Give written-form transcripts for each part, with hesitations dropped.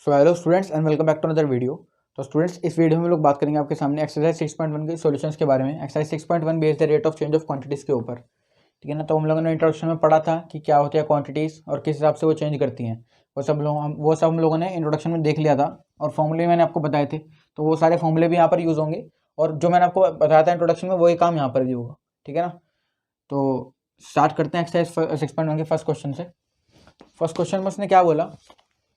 So hello students and welcome back to another video. तो students, इस video में लोग बात करेंगे आपके सामने एक्सरसाइज 6.1 के सॉल्यूशंस के बारे में। Exercise 6.1 based the rate of change of quantities के ऊपर, ठीक है ना। तो हम लोगों ने इंट्रोडक्शन में पढ़ा था कि क्या होती है क्वांटिटीज़ और किस हिसाब से वो चेंज करती हैं। वो सब हम लोगों ने इंट्रोडक्शन में देख लिया था और फॉर्मूले मैंने आपको बताए थे। तो वो सारे फॉर्मूले भी यहाँ पर यूज़ होंगे और जो मैंने आपको बताया था इंट्रोडक्शन में वही काम यहाँ पर भी होगा, ठीक है ना। तो स्टार्ट करते हैं एक्सरसाइज 6.1 के फर्स्ट क्वेश्चन से। फर्स्ट क्वेश्चन में उसने क्या बोला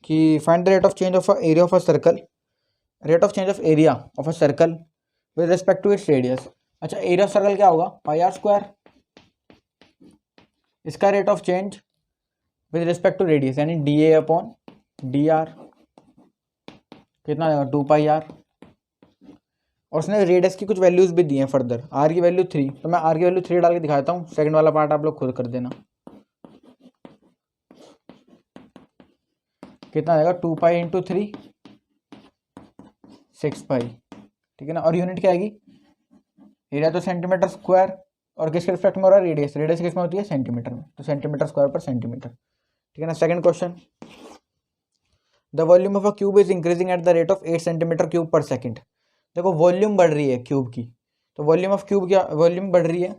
कि find the rate of change of area of a circle, rate of change of area of a circle with respect to its radius. अच्छा, एरिया ऑफ सर्कल क्या होगा? Pi r square. इसका rate of change with respect to radius यानी d a upon d r कितना आएगा? 2 pi are. और उसने radius की कुछ वैल्यूज भी दी हैं फर्दर। आर की वैल्यू 3, तो मैं आर की वैल्यू 3 डाल के दिखाता हूँ। सेकंड वाला पार्ट आप लोग खुद कर देना। कितना आएगा? 2 पाई इंटू 3 6 पाई, ठीक है ना। और यूनिट क्या आएगी? एरिया तो सेंटीमीटर स्क्वायर और किसके रिस्पेक्ट में हो रहा है? रेडियस। रेडियस किस में होती है? सेंटीमीटर में, तो सेंटीमीटर स्क्वायर पर सेंटीमीटर, ठीक है ना। Second question, the volume of a cube is increasing at the rate of 8 centimetre cube पर सेकंड। देखो वॉल्यूम बढ़ रही है क्यूब की, तो वॉल्यूम ऑफ क्यूब क्या वॉल्यूम बढ़ रही है,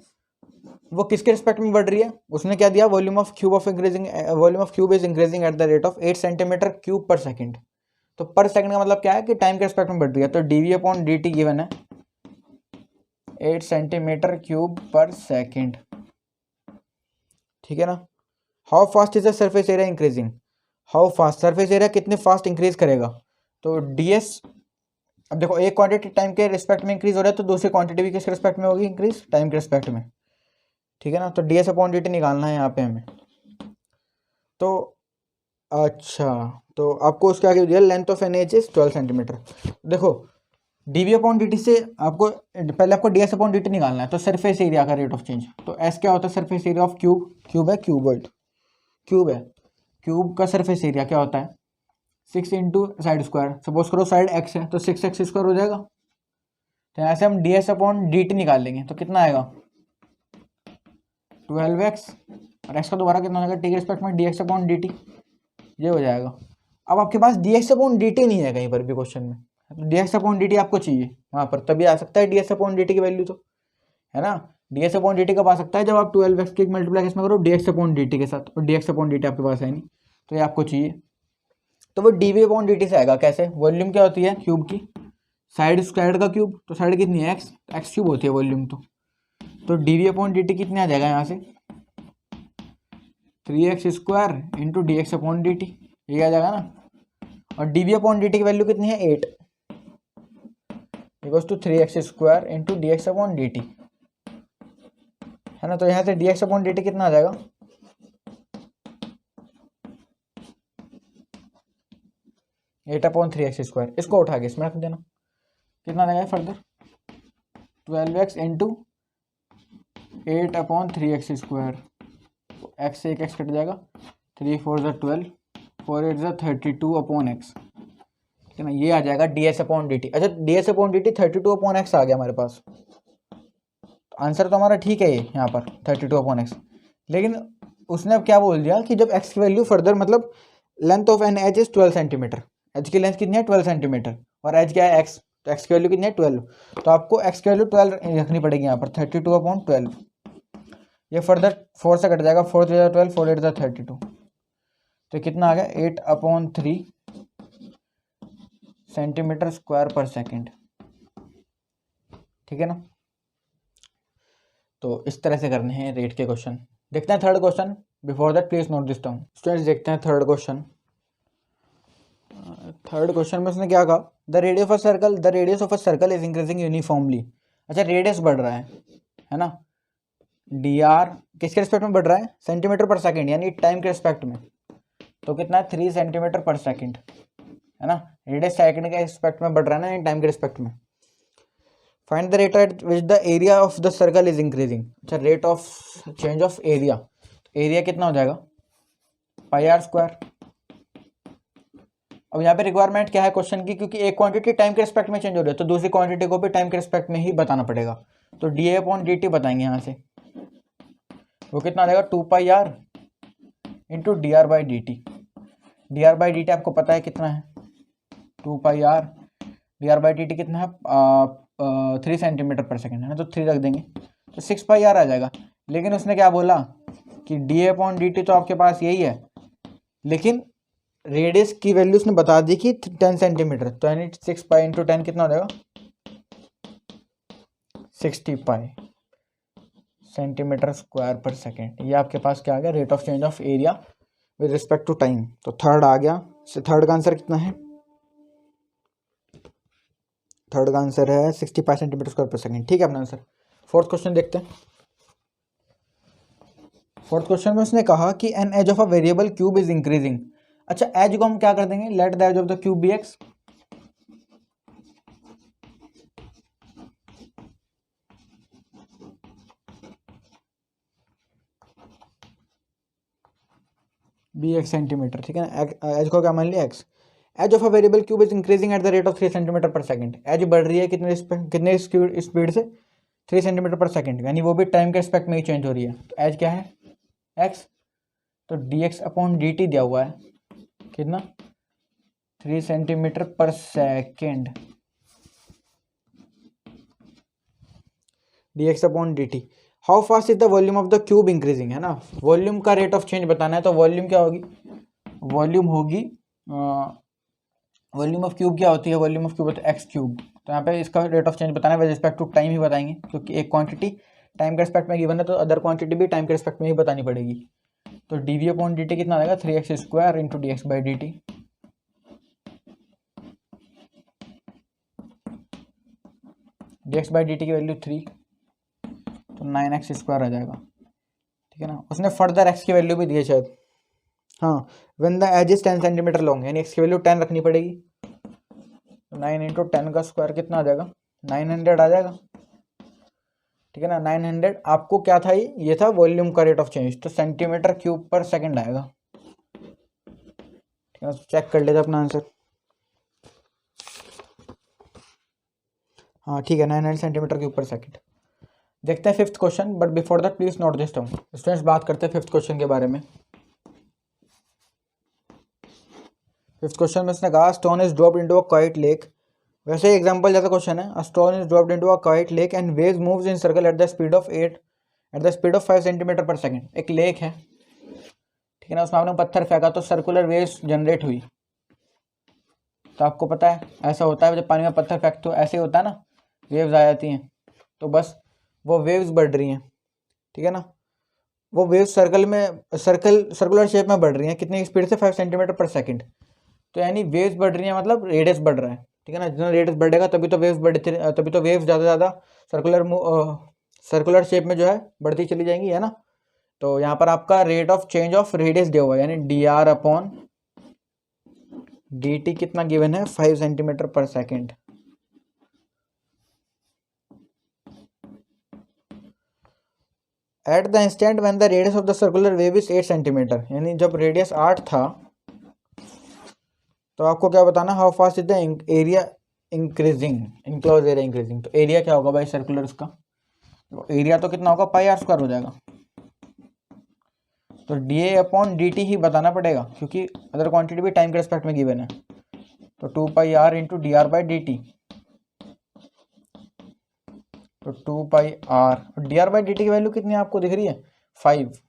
वो किसके रिस्पेक्ट में बढ़ रही है? उसने क्या दिया? Volume of cube is increasing at the rate of 8 centimetre cube पर सेकंड। तो पर सेकंड का मतलब क्या है कि टाइम के रिस्पेक्ट में बढ़ रही है। तो D we upon D T given है 8 सेंटीमीटर क्यूब पर सेकंड, ठीक है ना। How fast is the surface area increasing, how fast surface area कितने फास्ट इंक्रीज करेगा? तो डी एस, अब देखो एक क्वांटिटी टाइम के रिस्पेक्ट में इंक्रीज हो रहा है तो दूसरी क्वांटिटी भी किसके रिस्पेक्ट में होगी? इंक्रीज टाइम के रिस्पेक्ट में, ठीक है ना। तो D s upon D t निकालना है यहाँ पे हमें। तो अच्छा, तो आपको उसके आगे दिया length of an edge is 12 centimetre. देखो d we upon D T से आपको पहले आपको d s upon D t निकालना है। तो सरफेस एरिया का रेट ऑफ चेंज, तो एस क्या होता है? Surface area of cube. Cube है, क्यूबॉइड क्यूब है। क्यूब का सरफेस एरिया क्या होता है? 6 इंटू साइड स्क्वायर। सपोज करो साइड एक्स है तो 6x स्क्वायर हो जाएगा। तो यहाँ से हम D s upon D T निकाल लेंगे तो कितना आएगा? 12x। और एक्स का दोबारा कितना हो जाएगा? टी के रिस्पेक्ट में d x upon D T, ये हो जाएगा। अब आपके पास d x upon D t नहीं है कहीं पर भी क्वेश्चन में, तो d x upon D t आपको चाहिए वहाँ पर, तभी आ सकता है d x upon D T की वैल्यू, तो है ना। D x upon D t कब आ सकता है? जब आप 12x की मल्टीप्लाई इसमें करो D x upon D T के साथ, और D x upon D T आपके पास है नहीं, तो ये आपको चाहिए। तो वो D we upon D T से आएगा। कैसे? वॉल्यूम क्या होती है क्यूब की? साइड का क्यूब, तो साइड कितनी है? एक्स क्यूब होती है वॉल्यूम। तो D we upon D T कितने आ जाएगा यहाँ से? 3x square into D x upon D T, ये आ जाएगा ना। और D we upon D T की वैल्यू कितनी है? 8 equals to 3x square into D x upon D T, है ना। तो यहाँ से D x upon D T कितना आ जाएगा? 8 अपॉन 3x स्क्वायर। इसको उठा के इसमें रख देना, कितना आ जाएगा further? 12x into 8 upon 3x square. X से एक एक्स कट जाएगा, 3 4 ज़ा 12, 4 8 ज़ा 32 अपॉन एक्स, ठीक है ना। ये आ जाएगा d s upon D t. अच्छा, d s upon D t 32 upon x आ गया हमारे पास। तो आंसर तो हमारा ठीक है ये यहाँ पर 32 अपॉन एक्स। लेकिन उसने अब क्या बोल दिया कि जब एक्स की वैल्यू फर्दर, मतलब length of an edge is 12 centimetre, edge की लेंथ कितनी है? 12 सेंटीमीटर, और एज क्या है? एक्स, तो एक्स की वैल्यू कितनी है? 12। तो आपको एक्स की वैल्यू 12 रखनी पड़ेगी यहाँ पर, 32 अपॉन 12। ये फर्दर 4 से कट जाएगा, 4 3 12, 4 8 32, तो कितना आ गया? 8 अपॉन 3 सेंटीमीटर स्क्वायर पर सेकंड, ठीक है ना। तो इस तरह से करने हैं रेट के क्वेश्चन। देखते हैं third question. Before that please note this term. Students देखते हैं थर्ड क्वेश्चन। थर्ड क्वेश्चन में उसने क्या कहा? The radius of a circle is increasing uniformly. अच्छा, रेडियस बढ़ रहा है ना। डी आर किसके रिस्पेक्ट में बढ़ रहा है? सेंटीमीटर पर सेकंड, यानी टाइम के रिस्पेक्ट में। तो कितना है? 3 सेंटीमीटर पर सेकंड, है ना। रेडियस सेकंड के रिस्पेक्ट में बढ़ रहा है ना, टाइम के रिस्पेक्ट में। Find the rate at which the area of the circle is increasing. अच्छा, rate of change of area, area कितना हो जाएगा? Pi r square. अब यहाँ पे रिक्वायरमेंट क्या है क्वेश्चन की? क्योंकि एक क्वांटिटी टाइम के रिस्पेक्ट में चेंज हो रही है तो दूसरी क्वांटिटी को भी टाइम के रिस्पेक्ट में ही बताना पड़ेगा। तो d a upon D t बताएंगे यहाँ से, वो कितना आ जाएगा? 2 pi r into d r by d t. D r by d t आपको पता है कितना है? 2 pi r d r by d T कितना है 3 सेंटीमीटर पर सेकेंड है ना, तो 3 रख देंगे तो 6 पाई आर आ जाएगा। लेकिन उसने क्या बोला कि D a upon D t तो आपके पास यही है, लेकिन रेडियस की वैल्यू उसने बता दी कि 10 सेंटीमीटर, तो यानी 6 पाई इंटू 10 कितना हो जाएगा 60 pi centimetre square per second. ये आपके पास क्या आ गया rate of change of area with respect to time. तो थर्ड आ गया। थर्ड का आंसर कितना है, थर्ड का आंसर है 65 सेंटीमीटर स्क्वायर पर सेकेंड। ठीक है अपना आंसर। फोर्थ क्वेश्चन देखते हैं। फोर्थ क्वेश्चन में उसने कहा कि an edge of a variable cube is increasing. अच्छा एज को हम क्या कर देंगे, let the edge of the cube be x. Be x centimetre, ठीक है ना, एज को क्या मान लिया x. Edge of a variable cube is increasing at the rate of 3 centimetre per second. Edge बढ़ रही है कितने स्पीड से 3 सेंटीमीटर पर सेकंड, यानी वो भी टाइम के रिस्पेक्ट में ही चेंज हो रही है। तो एज क्या है एक्स, तो d x upon D T दिया हुआ है कितना 3 centimetre per second, D x upon D T. How fast is the volume of the cube increasing, है ना, वॉल्यूम का रेट ऑफ चेंज बताना है। तो वॉल्यूम क्या होगी, वॉल्यूम होगी वॉल्यूम ऑफ क्यूब क्या होती है, वॉल्यूम ऑफ क्यूब होता है एक्स क्यूब। तो यहाँ पे इसका रेट ऑफ चेंज बताना है विद रिस्पेक्ट टू टाइम ही बताएंगे, क्योंकि एक क्वांटिटी टाइम के रिस्पेक्ट में गिवन है तो अदर क्वांटिटी भी टाइम के रिस्पेक्ट में ही बतानी पड़ेगी। तो D we upon D T कितना आएगा 3x square into D x by d t. D x by d T की वैल्यू 3, तो 9x स्क्वायर आ जाएगा। ठीक है ना, उसने फर्दर x की वैल्यू भी दी है शायद। हाँ, when the edge is 10 centimetre long, यानी x की वैल्यू 10 रखनी पड़ेगी। तो 9 इंटू 10 का स्क्वायर कितना आ जाएगा 900 आ जाएगा। ठीक है ना, 900 आपको क्या था, ये था वॉल्यूम का रेट ऑफ चेंज, तो सेंटीमीटर क्यूब पर सेकंड आएगा। ठीक है, चेक कर लेते अपना आंसर। हाँ ठीक है, 900 सेंटीमीटर क्यूब पर सेकंड। देखते हैं fifth question, but before that please note this term. Students बात करते हैं फिफ्थ क्वेश्चन के बारे में। फिफ्थ क्वेश्चन में उसने कहा stone is dropped into a quite lake. वैसे एग्जांपल जैसा क्वेश्चन है, a stone is dropped into a quite lake and waves moves in circle at the speed of 5 centimetre per second. एक lake है, ठीक है ना, उसमें आपने पत्थर फेंका तो सर्कुलर वेव्स जनरेट हुई। तो आपको पता है ऐसा होता है जब पानी में पत्थर फेंकते तो ऐसे ही होता है ना, वेव्स आ जाती हैं। तो बस वो वेव्स बढ़ रही हैं, ठीक है ना, वो वेव्स सर्कुलर शेप में बढ़ रही हैं। कितनी स्पीड से 5 सेंटीमीटर पर सेकंड। तो यानी वेव्स बढ़ रही हैं मतलब रेडियस बढ़ रहा है। ठीक है ना, जितना रेडियस बढ़ेगा तभी तो वेव्स तभी तो वेव्स ज़्यादा ज़्यादा सर्कुलर शेप में जो है बढ़ती चली जाएंगी, है ना। तो यहाँ पर आपका rate of change of radius दिया हुआ है, यानी D r upon D T कितना गिवन है 5 centimetre per second. At the instant when the radius of the circular wave is 8 centimetre, यानी जब रेडियस 8 था तो आपको क्या बताना, how fast is the area increasing, enclose area increasing. तो एरिया क्या होगा भाई सर्कुलर उसका, तो एरिया तो कितना होगा पाई आर स्क्वायर हो जाएगा। तो d a upon D t ही बताना पड़ेगा, क्योंकि अदर क्वांटिटी भी टाइम के रिस्पेक्ट में गिवन है। तो 2 pi r into d r by d t, तो 2 pi r, d r by d T की वैल्यू कितनी आपको दिख रही है 5,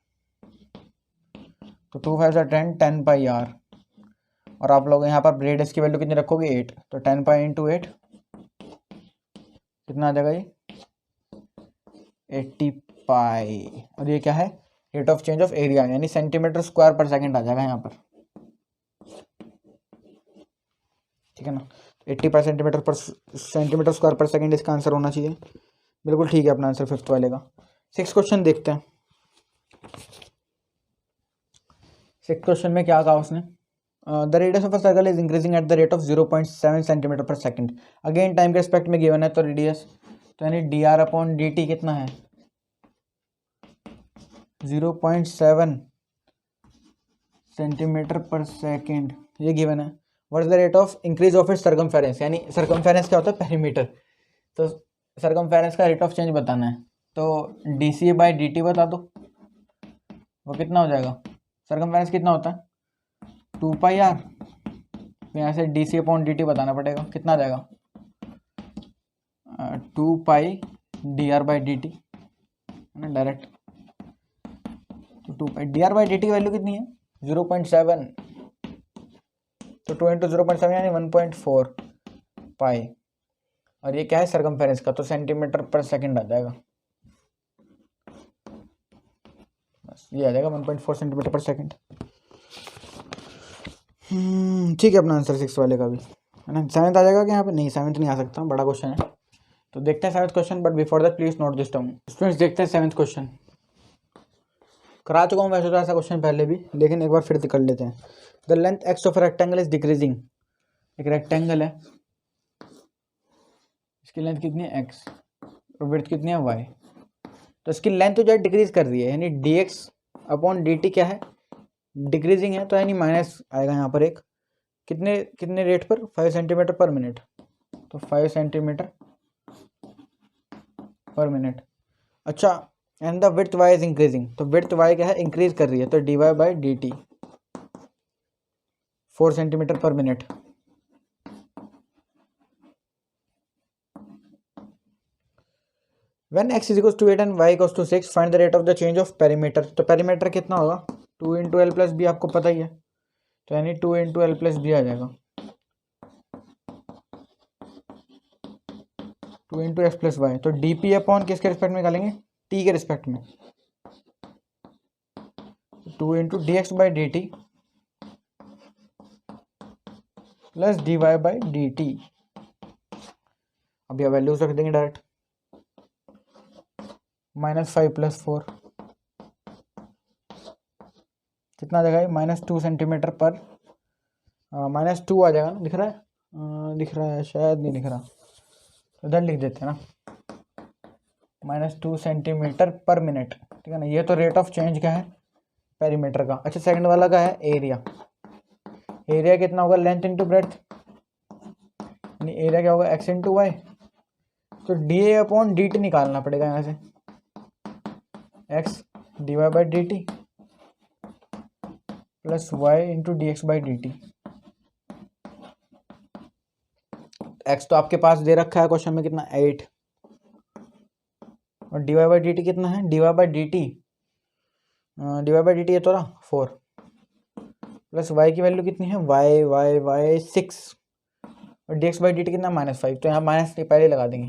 तो 2 5 10 पाई आर। और आप लोग यहाँ पर रेडियस की वैल्यू कितनी रखोगे 8, तो 10 पाई इंटू 8 कितना आ जाएगा ये 80 पाई। और ये क्या है rate of change of area, यानी सेंटीमीटर स्क्वायर पर सेकंड आ जाएगा यहाँ पर। ठीक है ना, 80 पाई सेंटीमीटर स्क्वायर पर सेकंड इसका आंसर होना चाहिए। बिल्कुल ठीक है अपना आंसर फिफ्थ वाले का। सिक्स क्वेश्चन देखते हैं। सिक्स क्वेश्चन में क्या कहा उसने, the radius of a circle is increasing at the rate of 0.7 centimetre per second. Again time के रिस्पेक्ट में गिवन है तो रेडियस, तो यानी D r upon D T कितना है 0.7 सेंटीमीटर पर सेकंड, ये गिवन है। What is the rate of increase of its circumference, यानी सर्कमफेरेंस क्या होता है पेरीमीटर, तो सर्कमफेरेंस का रेट ऑफ चेंज बताना है। तो d c by d t बता दो, वो कितना हो जाएगा, सर्कमफेरेंस कितना होता है 2 पाई आर तो यहाँ से d c upon D t बताना पड़ेगा, कितना आ जाएगा 2 pi d r by d T है ना डायरेक्ट। तो 2 pi d r by d T की वैल्यू कितनी है 0.7, तो 2 इंटू 0.7 यानी 1.4 पाई, और ये क्या है सरकमफेरेंस का, तो सेंटीमीटर पर सेकंड आ जाएगा, बस ये आ जाएगा 1.4 सेंटीमीटर पर सेकंड। ठीक है, अपना आंसर 6 वाले का भी है ना। 7th आ जाएगा कि यहाँ पे, नहीं 7th नहीं आ सकता, बड़ा क्वेश्चन है। तो देखते हैं 7th question, but before that please note this term. Students देखते हैं 7th क्वेश्चन, करा चुका हूँ वैसे तो ऐसा क्वेश्चन पहले भी, लेकिन एक बार फिर कर लेते हैं। The length x of rectangle is decreasing, एक रेक्टेंगल है, इसकी लेंथ कितनी है एक्स और विड्थ कितनी है वाई, तो इसकी लेंथ तो जो डिक्रीज कर रही है, यानी D x upon D t क्या है डिक्रीजिंग है, तो यानी माइनस आएगा यहाँ पर एक, कितने कितने रेट पर 5 सेंटीमीटर पर मिनट, तो 5 सेंटीमीटर पर मिनट। अच्छा, and the width y is increasing, तो विड्थ वाई क्या है इंक्रीज कर रही है, तो d y by d t 4 centimetre पर minute. When x is equals to 8 and y equals to 6, find the rate of the change of perimeter। तो perimeter कितना होगा 2 इंटू एल प्लस बी, आपको पता ही है, तो यानी 2 इंटू एल प्लस बी आ जाएगा, 2 इंटू एक्स प्लस वाई। तो डी पी अपॉन किसके रिस्पेक्ट में निकालेंगे टी के रिस्पेक्ट में, 2 into D x by d t plus d y by d t. अब यह वैल्यूज रख देंगे डायरेक्ट, -5 + 4 कितना आ जाएगा -2 सेंटीमीटर पर, -2 आ जाएगा ना, दिख रहा है दिख रहा है शायद नहीं दिख रहा, तो इधर लिख देते हैं ना, -2 सेंटीमीटर पर मिनट, ठीक है ना। ये तो रेट ऑफ चेंज क्या है पेरीमीटर का। अच्छा, सेकंड वाला का है एरिया, एरिया कितना होगा लेंथ इंटू ब्रेड्थ, यानी एरिया क्या होगा एक्स इंटू वाई, तो d a upon D t निकालना पड़ेगा यहाँ से, x d y by d t plus y into D x by d t. X तो आपके पास दे रखा है क्वेश्चन में कितना 8, और d y by d T कितना है d y by d T ये तो ना 4, प्लस वाई की वैल्यू कितनी है वाई वाई वाई 6, और D x by d T कितना -5, तो यहाँ माइनस पहले लगा देंगे,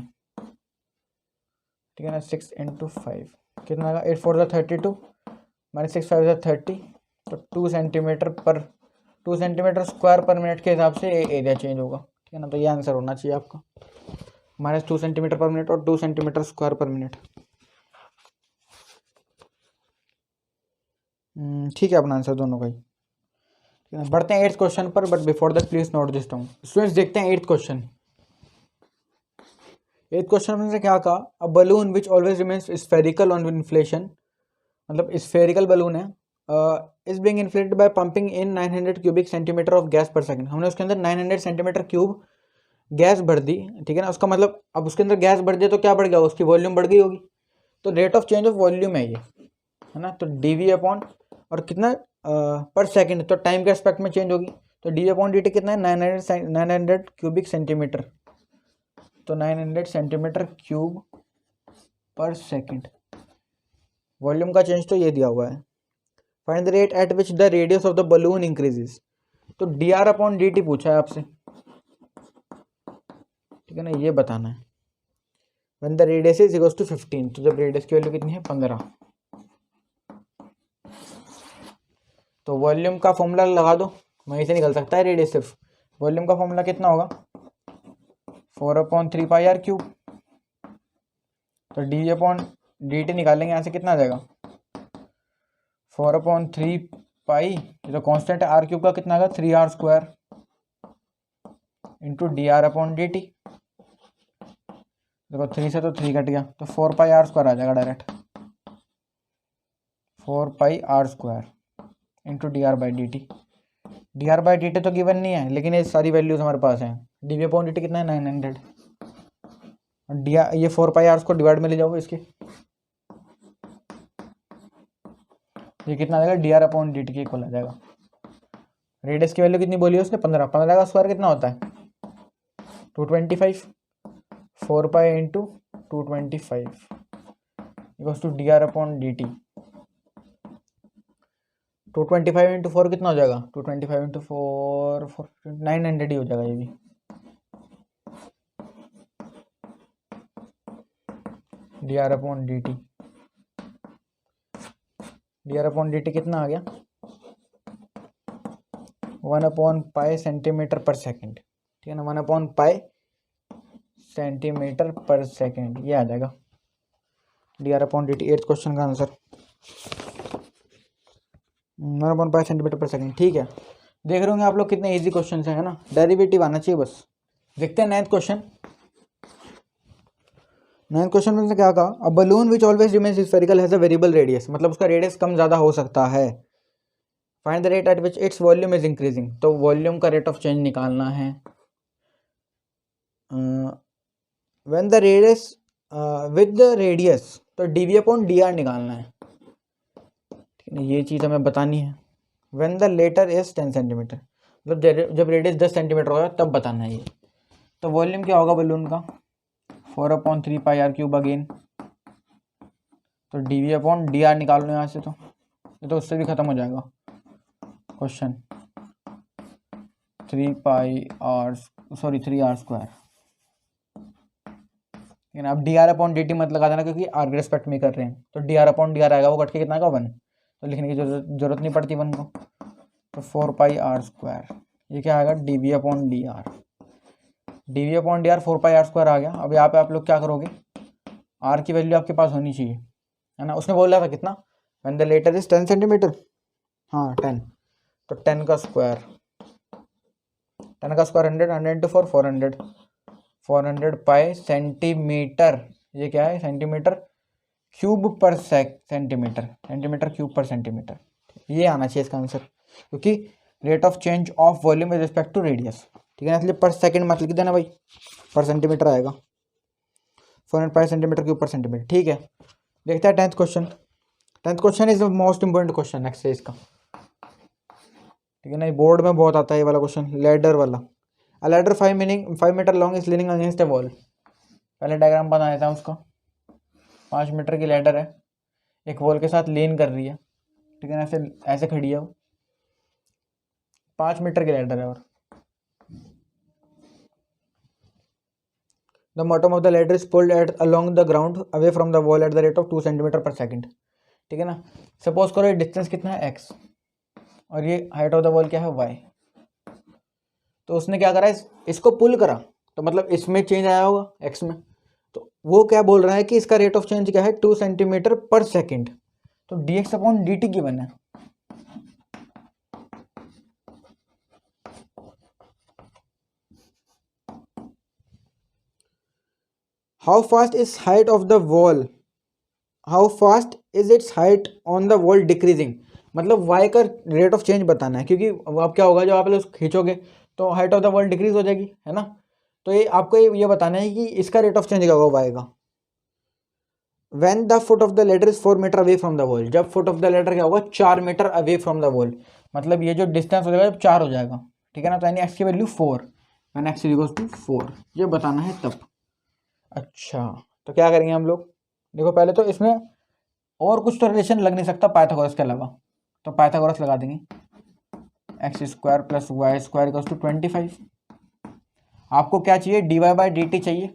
ठीक है ना। 6 इंटू 5 कितना आएगा 8 4 32 -6 5 30, तो 2 सेंटीमीटर स्क्वायर पर मिनट के हिसाब से एरिया चेंज होगा, ठीक है ना। तो ये आंसर होना चाहिए आपका -2 सेंटीमीटर पर मिनट और 2 सेंटीमीटर स्क्वायर पर मिनट। ठीक है, अपना आंसर दोनों का ही। बढ़ते हैं 8th क्वेश्चन पर, but before that please note this down. Students देखते हैं 8th क्वेश्चन। 8th क्वेश्चन में से क्या कहा, a balloon which always remains spherical on inflation, मतलब स्फेरिकल बलून है, is being inflated by pumping in 900 cubic centimetre of gas per second. हमने उसके अंदर 900 सेंटीमीटर क्यूब गैस भर दी, ठीक है ना। उसका मतलब अब उसके अंदर गैस बढ़ जाए तो क्या बढ़ गया, उसकी वॉल्यूम बढ़ गई होगी, तो rate of change of volume है ये, है ना। तो डी वी अपॉन और कितना पर सेकंड, तो टाइम के एस्पेक्ट में चेंज होगी, तो डी अपॉन डी टी कितना है 900 क्यूबिक सेंटीमीटर, तो 900 सेंटीमीटर क्यूब पर सेकंड। वॉल्यूम का चेंज तो ये दिया हुआ है। Find the rate at which the radius of the balloon increases, तो d r upon D t पूछा है आपसे, ठीक है ना, ये बताना है। When the radius is equals to 15, तो जब रेडियस की वैल्यू कितनी है 15, तो वॉल्यूम का फॉर्मूला लगा दो, वहीं से निकल सकता है रेडियस सिर्फ। वॉल्यूम का फॉर्मूला कितना होगा 4/3 पाई आर क्यूब, तो डी अपॉन डी टी निकालेंगे यहाँ से, कितना आ जाएगा 4/3 पाई, ये तो कांस्टेंट है, आर क्यूब का कितना आएगा 3r square into d r upon D T. देखो 3 से तो 3 कट गया, तो 4 पाई आर स्क्वायर आ जाएगा direct, 4 pi r square into d r by d t. D r by d t तो गिवन नहीं है, लेकिन ये सारी वैल्यूज हमारे पास हैं। D we upon D T कितना है 900, डी आर ये 4 पाई आर को डिवाइड में ले जाओ इसके, ये कितना आ जाएगा D r upon D T के इक्वल आ जाएगा। रेडियस की वैल्यू कितनी बोली है उसने 15, 15 का स्क्वायर कितना होता है 225, 4 pi into 225 equals to d r upon D t. 225 into 4 कितना हो जाएगा 225 इंटू 4 900 ही हो जाएगा ये भी। D r upon D t, d r upon D T कितना आ गया 1/पाई सेंटीमीटर पर सेकेंड, ठीक है ना, 1/पाई सेंटीमीटर पर सेकेंड, ये आ जाएगा D r upon D T. 8th question का आंसर 1/पाई सेंटीमीटर पर सेकेंड। ठीक है, देख रहे होंगे आप लोग कितने इजी क्वेश्चन है ना, डेरिवेटिव आना चाहिए बस। देखते हैं 9th क्वेश्चन। 9th क्वेश्चन में क्या कहा, a balloon which always remains spherical has a variable radius, मतलब उसका रेडियस कम ज़्यादा हो सकता है। Find the rate at which its volume is increasing, तो वॉल्यूम का रेट ऑफ चेंज निकालना है। When the radius with the radius, तो डीवी अपॉन डी आर निकालना है, ठीक है, ये चीज़ हमें बतानी है। When the latter is 10 centimetre, मतलब जब रेडियस 10 सेंटीमीटर होगा तब बताना है ये। तो वॉल्यूम क्या होगा बलून का 4/3 पाई आर क्यूब अगेन, तो डी अपॉन डी आर निकाल लो यहाँ से, तो ये तो उससे भी ख़त्म हो जाएगा क्वेश्चन। 3 आर स्क्वायर, लेकिन अब D r upon D T मत लगा देना क्योंकि आर के रेस्पेक्ट में कर रहे हैं, तो d r upon d are आएगा, वो कट के कितना का 1, तो लिखने की जरूरत नहीं पड़ती 1 को। तो 4 आर स्क्वायर, ये क्या आएगा d we upon d r, d we upon d r 4 r square आ गया। अब यहाँ पे आप लोग क्या करोगे, आर की वैल्यू आपके पास होनी चाहिए, है ना। उसने बोला था कितना, when the latter is 10 centimetre, हाँ 10, तो 10 का स्क्वायर 100, 100 इंटू 4 400, 400 पाई सेंटीमीटर, ये क्या है centimetre cube per centimetre, centimetre cube per centimetre, ये आना चाहिए इसका आंसर, क्योंकि rate of change of volume with respect to radius, ठीक है ना, इसलिए पर सेकंड मत लिख देना भाई, पर सेंटीमीटर आएगा, 400 पाई सेंटीमीटर क्यूब पर सेंटीमीटर। ठीक है, देखते हैं 10th question. 10th question is the most important question exercise का, ठीक है ना, बोर्ड में बहुत आता है ये वाला क्वेश्चन, लैडर वाला। A ladder 5 metre long is leaning against a wall, पहले डायग्राम बना देता हूँ उसका। 5 मीटर की लैडर है, एक वॉल के साथ लीन कर रही है, ठीक है ना, ऐसे ऐसे खड़ी है वो, 5 मीटर की लैडर है। और the bottom of the ladder is pulled at along the ground away from the wall at the rate of 2 centimetre per second, ठीक है ना। सपोज करो ये डिस्टेंस कितना है x, और ये हाइट ऑफ द वॉल क्या है y, तो उसने क्या करा, इसको पुल करा, तो मतलब इसमें चेंज आया होगा x में, तो वो क्या बोल रहा है कि इसका रेट ऑफ चेंज क्या है 2 सेंटीमीटर पर सेकेंड, तो dx अपॉन dt गिवन है। How fast is height of the wall, how fast is it's height on the wall decreasing, मतलब y का रेट ऑफ चेंज बताना है, क्योंकि अब क्या होगा जब आप लोग खींचोगे तो height of the wall decrease हो जाएगी, है ना। तो ये आपको ये बताना है कि इसका रेट ऑफ चेंज क्या होगा y का। When the foot of the ladder is 4 metre away from the wall, जब फुट ऑफ द लेडर क्या होगा 4 metre away from the wall, मतलब ये जो डिस्टेंस हो जाएगा 4 हो जाएगा, ठीक है ना। तो यानी x की value 4, when x equals to 4, ये बताना है तब। अच्छा, तो क्या करेंगे हम लोग, देखो पहले तो इसमें और कुछ तो रिलेशन लग नहीं सकता पाइथागोरस के अलावा, तो पाइथागोरस लगा देंगे, x square plus y square equals to 25। आपको क्या चाहिए, d y by d t चाहिए,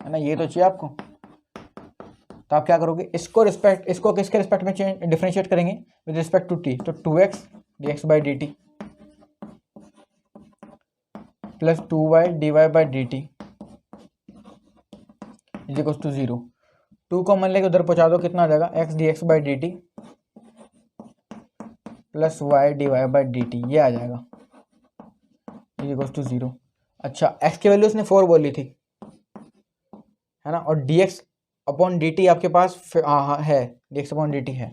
है ना, ये तो चाहिए आपको। तो आप क्या करोगे, इसको किसके रिस्पेक्ट में चेंज डिफरेंशिएट करेंगे, विद रिस्पेक्ट टू टी, तो 2x dx by d t plus 2y dy by d t is equals to 0। 2 common लेके उधर पहुंचा दो, कितना आ जाएगा, x dx by d t plus y dy by d T, ये आ जाएगा इज इक्वल्स टू 0। अच्छा, x की वैल्यू उसने 4 बोली थी, है ना, और dx अपॉन डी टी आपके पास है, dx अपॉन डी टी है,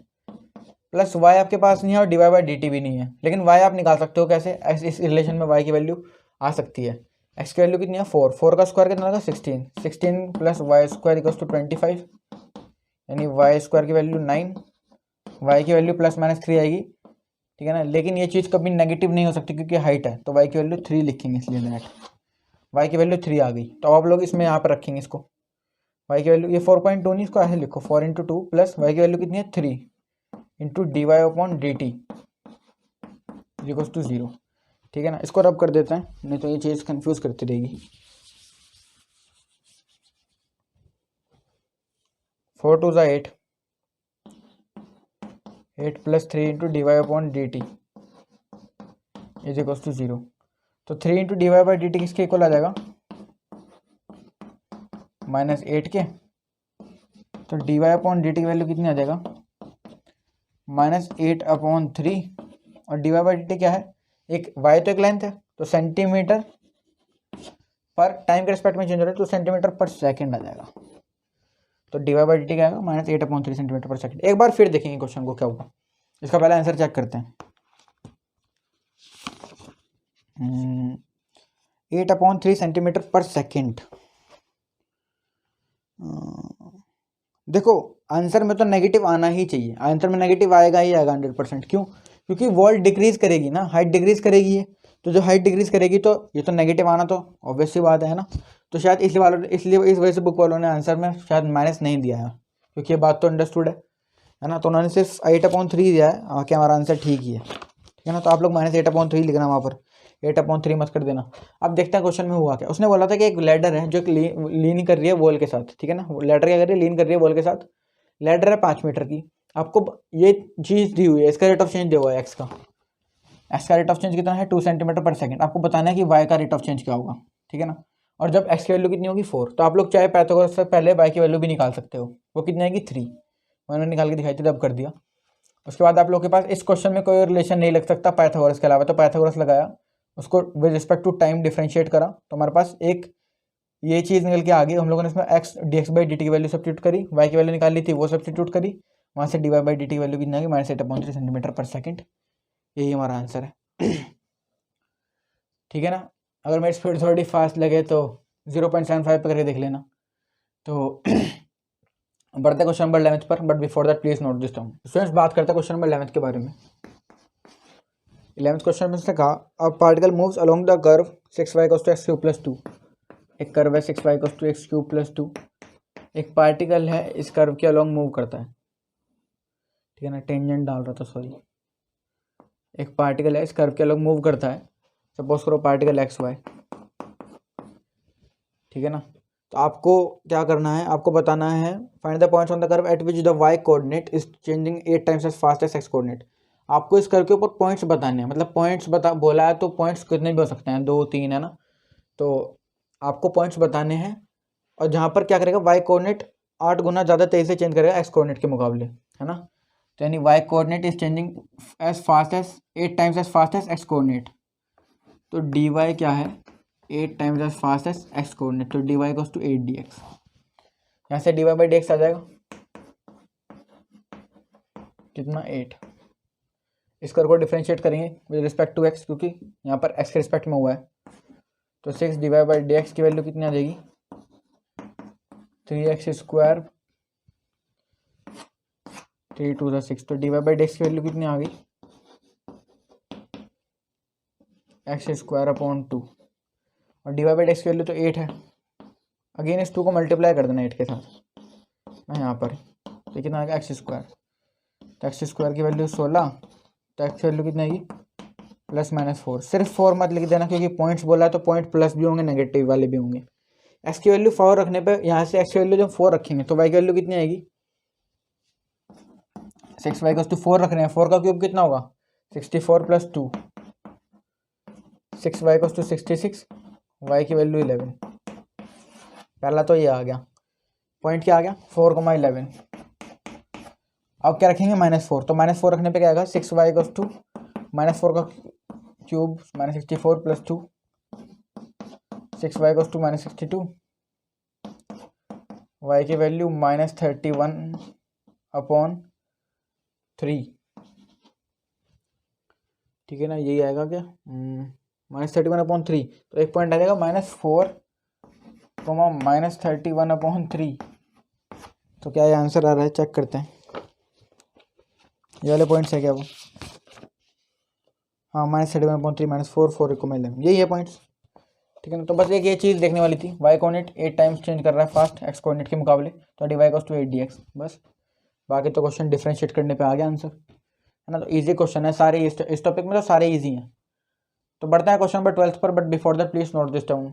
प्लस y आपके पास नहीं है और dy बाई डी टी भी नहीं है, लेकिन y आप निकाल सकते हो कैसे, इस रिलेशन में y की वैल्यू आ सकती है। x की वैल्यू कितनी है 4, 4 का स्क्वायर कितना होगा 16, 16 plus y square equals to 25, यानी वाई स्क्वायर की वैल्यू 9, y की वैल्यू प्लस माइनस 3 आएगी, ठीक है ना। लेकिन ये चीज़ कभी नेगेटिव नहीं हो सकती क्योंकि हाइट है, तो y की वैल्यू 3 लिखेंगे, इसलिए दैट y की वैल्यू 3 आ गई। तो आप लोग इसमें यहाँ पर रखेंगे इसको, y की वैल्यू ये 4.2 नहीं, इसको ऐसे लिखो 4 इंटू 2 प्लस y की वैल्यू कितनी है 3 into d y upon D t equals to 0। ठीक है ना, इसको रब कर देते हैं, नहीं तो ये चीज़ कंफ्यूज करती रहेगी। 4 टू ज़ा 8, 8 plus 3 into d y upon D t is equals to 0। तो 3 into d y by d t किसके इक्वल आ जाएगा, -8 के। तो d y upon D T की वैल्यू कितनी आ जाएगा, -8/3। और d y by d t क्या है, एक वाई तो एक लेंथ है, तो सेंटीमीटर पर टाइम के रिस्पेक्ट में चेंज हो रहा है, तो सेंटीमीटर पर सेकंड आ जाएगा। तो d y by d t क्या आएगा, -8/3 सेंटीमीटर पर सेकंड। एक बार फिर देखेंगे क्वेश्चन को क्या होगा, इसका पहला आंसर चेक करते हैं। 8/3 सेंटीमीटर पर सेकंड। देखो आंसर में तो नेगेटिव आना ही चाहिए, आंसर में नेगेटिव आएगा ही आएगा 100%। क्यों, क्योंकि वॉल डिक्रीज करेगी ना, हाइट डिक्रीज करेगी ये, तो जो हाइट डिक्रीज करेगी तो ये तो नेगेटिव आना तो ऑब्वियस सी बात है ना। तो शायद इसलिए इस वजह से बुक वालों ने आंसर में शायद माइनस नहीं दिया है, क्योंकि ये बात तो अंडरस्टूड है ना। तो उन्होंने सिर्फ 8/3 दिया है, आके हमारा आंसर ठीक ही है, ठीक है ना। तो आप लोग -8/3 लिखना, वहाँ पर 8/3 मत कर देना। अब देखते हैं क्वेश्चन में हुआ क्या। उसने बोला था कि एक लैडर है जो लीन कर रही है वॉल के साथ, ठीक है ना। लैडर क्या कर रही है, लीन कर रही है वॉल के साथ। लैडर है 5 मीटर की, आपको ये चीज़ दी हुई है, इसका रेट ऑफ चेंज दिया हुआ है एक्स का रेट ऑफ चेंज कितना है 2 सेंटीमीटर पर सेकंड। आपको बताना है कि वाई का रेट ऑफ चेंज क्या होगा, ठीक है ना। और जब एक्स की वैल्यू कितनी होगी 4, तो आप लोग चाहे पाइथागोरस से पहले वाई की वैल्यू भी निकाल सकते हो, वो कितनी आएगी 3। मैंने निकाल के दिखाई थी, तब कर दिया। उसके बाद आप लोग के पास इस क्वेश्चन में कोई रिलेशन नहीं लग सकता पाइथागोरस के अलावा, तो पाइथागोरस लगाया, उसको with respect to time differentiate करा, तो हमारे पास एक ये चीज़ निकल के आ गई। हम लोगों ने इसमें x d x by d T की वैल्यू सब्स्टिट्यूट करी, वाई की वैल्यू निकाल ली थी, वो सब्स्टिट्यूट करी, वहाँ से d y by d T की वैल्यू कितनी आ गई, -8/3 सेंटीमीटर पर सेकंड। यही हमारा आंसर है, ठीक है ना। अगर मेरी स्पीड थोड़ी फास्ट लगे तो 0.75 पे करके देख लेना। तो बढ़ते क्वेश्चन नंबर 11 पर, but before that please note this term. Students बात करते हैं क्वेश्चन नंबर 11 के बारे में। 11th क्वेश्चन में उसने कहा a particle moves along the curve 6y = x³+2। एक कर्व है 6y = x³+2। एक पार्टिकल है इस कर्व के अलोंग मूव करता है, ठीक है ना, टेंजेंट डाल रहा था सॉरी। एक पार्टिकल है इस कर्व के अलोंग मूव करता है, सपोज करो पार्टिकल XY, ठीक है ना। तो आपको क्या करना है, आपको बताना है find the points on the curve at which the y coordinate is changing 8 times as fast as x coordinate. आपको इस कर्व के ऊपर पॉइंट्स बताने हैं, मतलब पॉइंट्स बोला है तो पॉइंट्स कितने भी हो सकते हैं, 2 3 है ना। तो आपको पॉइंट्स बताने हैं, और जहाँ पर क्या करेगा y कोऑर्डिनेट 8 गुना ज़्यादा तेज़ी से चेंज करेगा x कोऑर्डिनेट के मुकाबले, है ना। तो यानी y coordinate is changing as fast as 8 times as fast as x coordinate. तो dy क्या है 8 times as fast as x coordinate, तो dy = 8 dx। यहाँ से dy/dx आ जाएगा कितना 8। इस कर्व को डिफरेंशिएट करेंगे विद रिस्पेक्ट टू x, क्योंकि यहाँ पर x के रिस्पेक्ट में हुआ है। तो 6 dy/dx की वैल्यू कितनी आ जाएगी 3x², 3 2 6। तो dy/dx की वैल्यू कितनी आ गई x²/2, और dy/dx की वैल्यू तो 8 है। अगेन इस 2 को मल्टीप्लाई कर देना 8 के साथ ना यहाँ पर, तो कितना आ गया x²। तो x² की वैल्यू 16, तो x की वैल्यू कितनी आएगी +-4। सिर्फ 4 मत लिख देना, क्योंकि पॉइंट्स बोला है तो पॉइंट प्लस भी होंगे नेगेटिव वाले भी होंगे। x की वैल्यू 4 रखने पे यहाँ से x की वैल्यू जब 4 रखेंगे तो y की वैल्यू कितनी आएगी 6y = 4 रख रहे हैं, 4 का क्यूब कितना होगा 64 + 2, 6y = 66, y की वैल्यू 11। पहला तो ये आ गया, पॉइंट क्या आ गया 4,11। अब क्या रखेंगे -4, तो -4 रखने पे क्या आएगा 6y = -4 का क्यूब -64 + 2, 6y = -62, y की वैल्यू -31/3, ठीक है ना। यही आएगा क्या -31/3। तो एक पॉइंट आ जाएगा -4, -31/3। तो क्या ये आंसर आ रहा है, चेक करते हैं। ये वाले पॉइंट्स है क्या वो, हाँ -31/3 -4 4 को 11, यही है पॉइंट्स। ठीक है ना, तो बस एक ये चीज़ देखने वाली थी, वाई कोऑर्डिनेट 8 टाइम्स चेंज कर रहा है फास्ट एक्स कोऑर्डिनेट के मुकाबले, तो dy = 8 dx बस। बाकी तो क्वेश्चन डिफरेंशिएट करने पे आ गया आंसर, है ना। तो इजी क्वेश्चन है सारे, इस टॉपिक में तो सारे इजी हैं। तो बढ़ते हैं क्वेश्चन नंबर 12 पर, but before that please note this down.